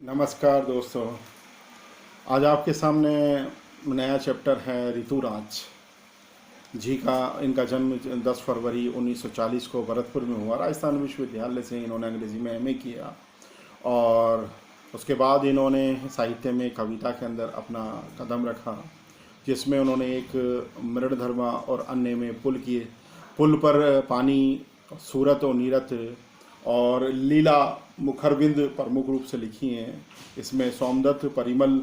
नमस्कार दोस्तों। आज आपके सामने नया चैप्टर है ऋतुराज जी का। इनका जन्म 10 फरवरी 1940 को भरतपुर में हुआ। राजस्थान विश्वविद्यालय से इन्होंने अंग्रेजी में एमए किया और उसके बाद इन्होंने साहित्य में कविता के अंदर अपना कदम रखा, जिसमें उन्होंने एक मृणधर्मा और अन्य में पुल पर पानी, सूरत और नीरत और लीला मुखरबिंद प्रमुख रूप से लिखी हैं। इसमें सोमदत्त परिमल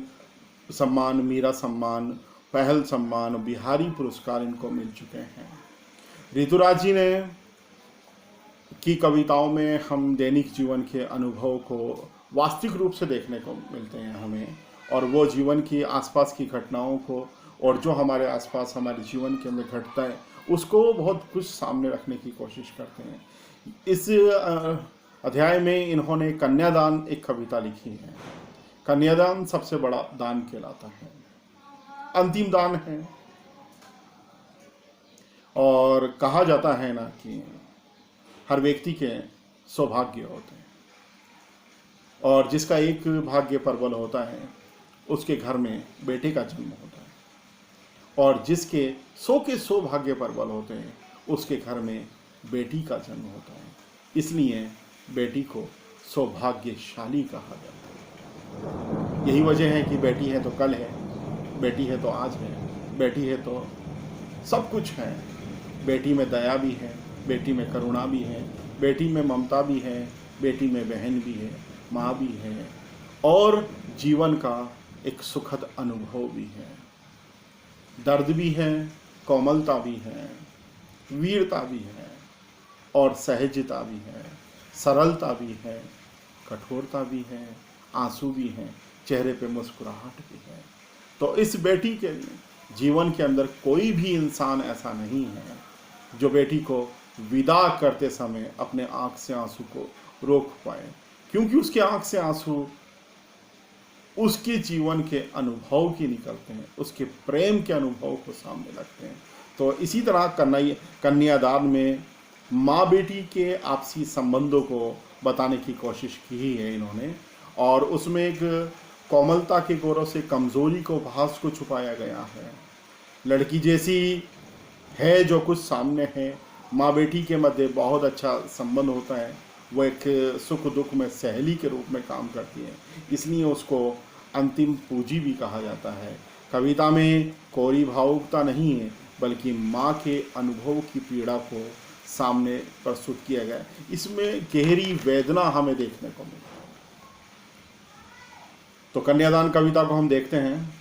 सम्मान, मीरा सम्मान, पहल सम्मान, बिहारी पुरस्कार इनको मिल चुके हैं। ऋतुराज जी ने की कविताओं में हम दैनिक जीवन के अनुभव को वास्तविक रूप से देखने को मिलते हैं हमें, और वो जीवन की आसपास की घटनाओं को और जो हमारे आसपास हमारे जीवन के अंदर घटता है उसको बहुत कुछ सामने रखने की कोशिश करते हैं। इस अध्याय में इन्होंने कन्यादान एक कविता लिखी है। कन्यादान सबसे बड़ा दान कहलाता है, अंतिम दान है, और कहा जाता है ना कि हर व्यक्ति के सौभाग्य होते हैं और जिसका एक भाग्य प्रबल होता है उसके घर में बेटे का जन्म होता है, और जिसके 100 के 100 भाग्य प्रबल होते हैं उसके घर में बेटी का जन्म होता है। इसलिए बेटी को सौभाग्यशाली कहा जाता है। यही वजह है कि बेटी है तो कल है, बेटी है तो आज है, बेटी है तो सब कुछ है। बेटी में दया भी है, बेटी में करुणा भी है, बेटी में ममता भी है, बेटी में बहन भी है, माँ भी है, और जीवन का एक सुखद अनुभव भी है। दर्द भी है, कोमलता भी है, वीरता भी है, और सहजता भी है, सरलता भी है, कठोरता भी है, आंसू भी हैं, चेहरे पे मुस्कुराहट भी है। तो इस बेटी के जीवन के अंदर कोई भी इंसान ऐसा नहीं है जो बेटी को विदा करते समय अपने आंख से आंसू को रोक पाए, क्योंकि उसके आंख से आंसू उसके जीवन के अनुभव की निकलते हैं, उसके प्रेम के अनुभव को सामने रखते हैं। तो इसी तरह कन्यादान में माँ बेटी के आपसी संबंधों को बताने की कोशिश की है इन्होंने, और उसमें एक कोमलता के गौरव से कमज़ोरी को भास को छुपाया गया है। लड़की जैसी है जो कुछ सामने है, माँ बेटी के मध्य बहुत अच्छा संबंध होता है, वो एक सुख दुख में सहेली के रूप में काम करती है, इसलिए उसको अंतिम पूंजी भी कहा जाता है। कविता में कोरी भावुकता नहीं है, बल्कि माँ के अनुभव की पीड़ा को सामने प्रस्तुत किया गया है। इसमें गहरी वेदना हमें देखने को मिलती है। तो कन्यादान कविता को हम देखते हैं।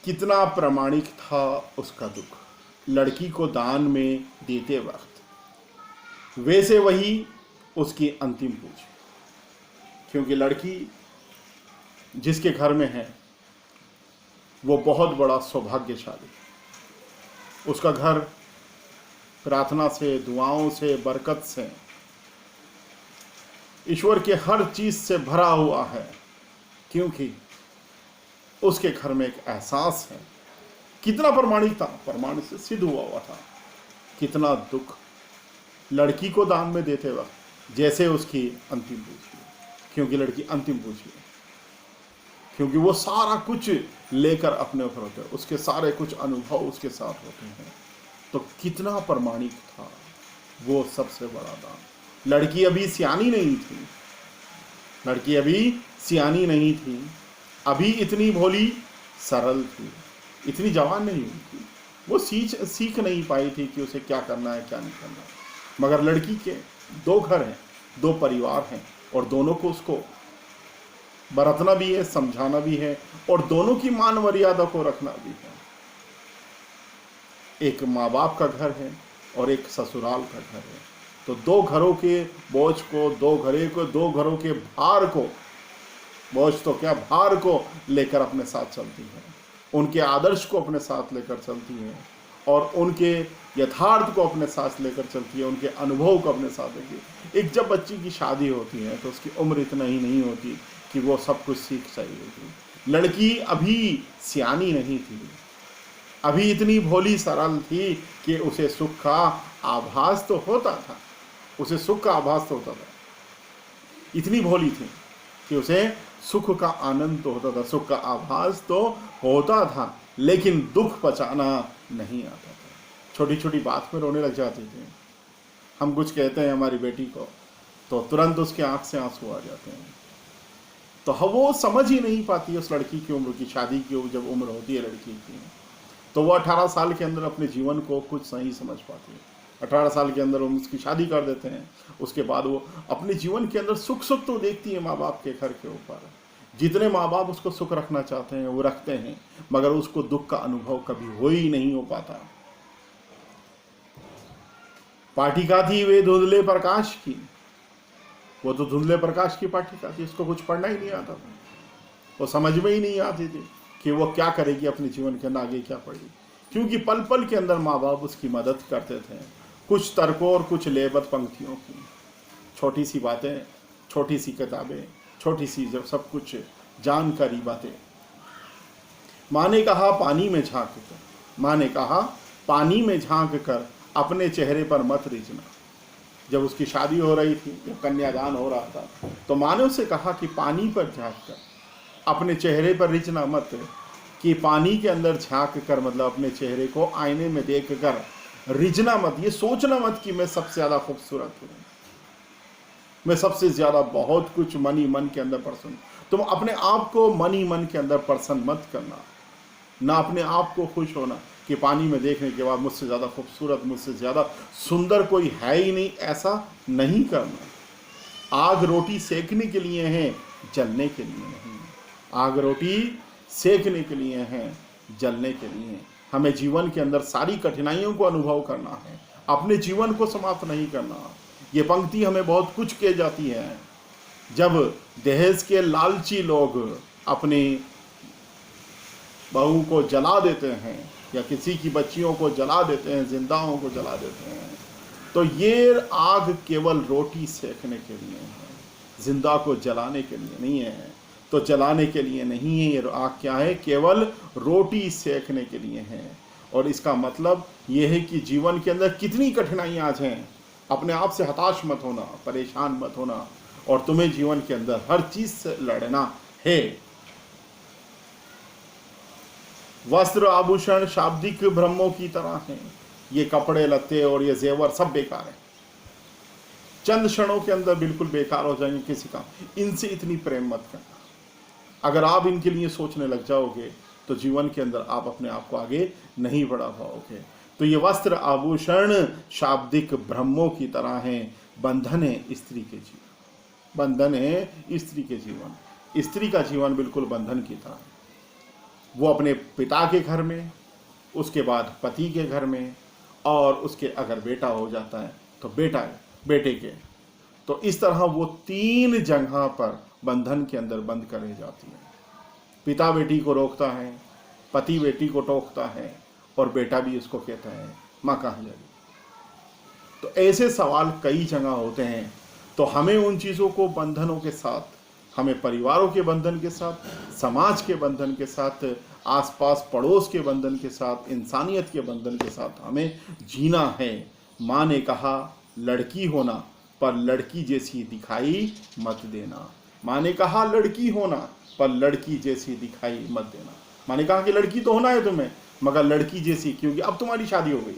कितना प्रामाणिक था उसका दुख, लड़की को दान में देते वक्त, वैसे वही उसकी अंतिम पूंजी। क्योंकि लड़की जिसके घर में है वो बहुत बड़ा सौभाग्यशाली है। उसका घर प्रार्थना से, दुआओं से, बरकत से, ईश्वर के हर चीज से भरा हुआ है, क्योंकि उसके घर में एक एहसास है। कितना प्रमाणिक था, प्रमाण से सिद्ध हुआ था। कितना दुख लड़की को दान में देते वक्त, जैसे उसकी अंतिम पूंजी, क्योंकि लड़की अंतिम पूंजी है, क्योंकि वो सारा कुछ लेकर अपने ऊपर होते हैं, उसके सारे कुछ अनुभव उसके साथ होते हैं। तो कितना प्रमाणिक था वो सबसे बड़ा दान। लड़की अभी सियानी नहीं थी, लड़की अभी सियानी नहीं थी, अभी इतनी भोली सरल थी, इतनी जवान नहीं हुई थी। वो सीख नहीं पाई थी कि उसे क्या करना है क्या नहीं करना है। मगर लड़की के 2 घर हैं, 2 परिवार हैं, और दोनों को उसको बरतना भी है, समझाना भी है, और दोनों की मान मर्यादा को रखना भी है। एक माँ बाप का घर है और एक ससुराल का घर है। तो 2 घरों के बोझ को, 2 घरों के भार को, बोझ तो क्या, भार को लेकर अपने साथ चलती है, उनके आदर्श को अपने साथ लेकर चलती है, और उनके यथार्थ को अपने साथ लेकर चलती है, उनके अनुभव को अपने साथ लेती है। एक जब बच्ची की शादी होती है तो उसकी उम्र इतना ही नहीं होती कि वो सब कुछ सीख सकेगी। लड़की अभी सियानी नहीं थी, अभी इतनी भोली सरल थी कि उसे सुख का आभास तो होता था, उसे सुख का आभास तो होता था। इतनी भोली थी कि उसे सुख का आनंद तो होता था, सुख का आभास तो होता था, लेकिन दुख पचाना नहीं आता था। छोटी छोटी बात में रोने लग जाते थे। हम कुछ कहते हैं हमारी बेटी को तो तुरंत उसके आंख से आंसू आ जाते हैं। तो वो समझ ही नहीं पाती उस लड़की की उम्र की, शादी की जब उम्र होती है लड़की की, तो वो 18 साल के अंदर अपने जीवन को कुछ नहीं समझ पाती है। 18 साल के अंदर हम उसकी शादी कर देते हैं। उसके बाद वो अपने जीवन के अंदर सुख तो देखती है माँ बाप के घर के ऊपर। जितने माँ बाप उसको सुख रखना चाहते हैं वो रखते हैं, मगर उसको दुख का अनुभव कभी हो ही नहीं हो पाता। पाठिका थी वे धुंधले प्रकाश की, वो तो धुंधले प्रकाश की पाठिका थी, उसको कुछ पढ़ना ही नहीं आता था। वो समझ में ही नहीं आती थी कि वो क्या करेगी अपने जीवन के अंदर, आगे क्या पढ़ेगी, क्योंकि पल पल के अंदर माँ बाप उसकी मदद करते थे, कुछ तर्कों और कुछ लेबत पंक्तियों की। छोटी सी बातें, छोटी सी किताबें, छोटी सी जब सब कुछ जानकारी बातें। माँ ने कहा पानी में झांक कर, माँ ने कहा पानी में झांक कर अपने चेहरे पर मत रिझना। जब उसकी शादी हो रही थी, जब कन्यादान हो रहा था, तो माँ ने उसे कहा कि पानी पर झांक कर अपने चेहरे पर रिझना मत, कि पानी के अंदर झांक कर मतलब अपने चेहरे को आईने में देख कर रिझना मत, ये सोचना मत कि मैं सबसे ज़्यादा खूबसूरत हूँ, मैं सबसे ज़्यादा बहुत कुछ मन ही मन के अंदर प्रसन्न। तुम अपने आप को मन ही मन के अंदर प्रसन्न मत करना, ना अपने आप को खुश होना कि पानी में देखने के बाद मुझसे ज़्यादा खूबसूरत, मुझसे ज़्यादा सुंदर कोई है ही नहीं, ऐसा नहीं करना। आग रोटी सेकने के लिए है, जलने के लिए नहीं। आग रोटी सेकने के लिए है, जलने के लिए। हमें जीवन के अंदर सारी कठिनाइयों को अनुभव करना है, अपने जीवन को समाप्त नहीं करना। ये पंक्ति हमें बहुत कुछ कह जाती है। जब दहेज के लालची लोग अपनी बहू को जला देते हैं या किसी की बच्चियों को जला देते हैं, जिंदाओं को जला देते हैं, तो ये आग केवल रोटी सेकने के लिए है, जिंदा को जलाने के लिए नहीं है। तो जलाने के लिए नहीं है, ये आग क्या है, केवल रोटी सेकने के लिए है। और इसका मतलब ये है कि जीवन के अंदर कितनी कठिनाइयाँ आज हैं, अपने आप से हताश मत होना, परेशान मत होना, और तुम्हें जीवन के अंदर हर चीज से लड़ना है। वस्त्र आभूषण शाब्दिक ब्रह्मों की तरह हैं। ये कपड़े लत्ते और ये जेवर सब बेकार है, चंद क्षणों के अंदर बिल्कुल बेकार हो जाएंगे किसी का। इनसे इतनी प्रेम मत करना। अगर आप इनके लिए सोचने लग जाओगे तो जीवन के अंदर आप अपने आप को आगे नहीं बढ़ा पाओगे। तो ये वस्त्र आभूषण शाब्दिक ब्रह्मों की तरह हैं। बंधन है स्त्री के जीवन, बंधन है स्त्री के जीवन। स्त्री का जीवन बिल्कुल बंधन की तरह है। वो अपने पिता के घर में, उसके बाद पति के घर में, और उसके अगर बेटा हो जाता है तो बेटे के। तो इस तरह वो 3 जगह पर बंधन के अंदर बंद कर रह जाती है। पिता बेटी को रोकता है, पति बेटी को टोकता है, और बेटा भी उसको कहता है माँ कहाँ जा रही। तो ऐसे सवाल कई जगह होते हैं। तो हमें उन चीज़ों को बंधनों के साथ, हमें परिवारों के बंधन के साथ, समाज के बंधन के साथ, आसपास पड़ोस के बंधन के साथ, इंसानियत के बंधन के साथ हमें जीना है। माँ ने कहा लड़की होना पर लड़की जैसी दिखाई मत देना। माँ ने कहा लड़की होना पर लड़की जैसी दिखाई मत देना। माँ ने कहा कि लड़की तो होना है तुम्हें, मगर लड़की जैसी, क्योंकि अब तुम्हारी शादी हो गई,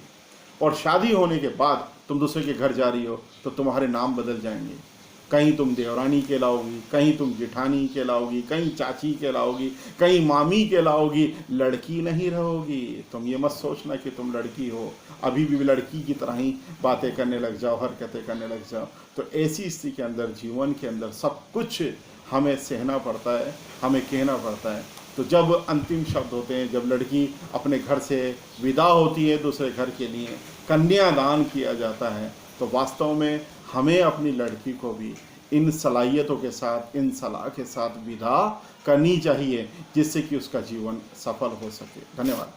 और शादी होने के बाद तुम दूसरे के घर जा रही हो तो तुम्हारे नाम बदल जाएंगे। कहीं तुम देवरानी कहलाओगी, कहीं तुम जेठानी कहलाओगी, कहीं चाची कहलाओगी, कहीं मामी कहलाओगी, लड़की नहीं रहोगी। तुम ये मत सोचना कि तुम लड़की हो, अभी भी लड़की की तरह ही बातें करने लग जाओ, हरकतें करने लग जाओ। तो ऐसी स्थिति के अंदर, जीवन के अंदर सब कुछ हमें सहना पड़ता है, हमें कहना पड़ता है। तो जब अंतिम शब्द होते हैं, जब लड़की अपने घर से विदा होती है दूसरे घर के लिए, कन्यादान किया जाता है, तो वास्तव में हमें अपनी लड़की को भी इन सलाहियतों के साथ, इन सलाह के साथ विदा करनी चाहिए, जिससे कि उसका जीवन सफल हो सके। धन्यवाद।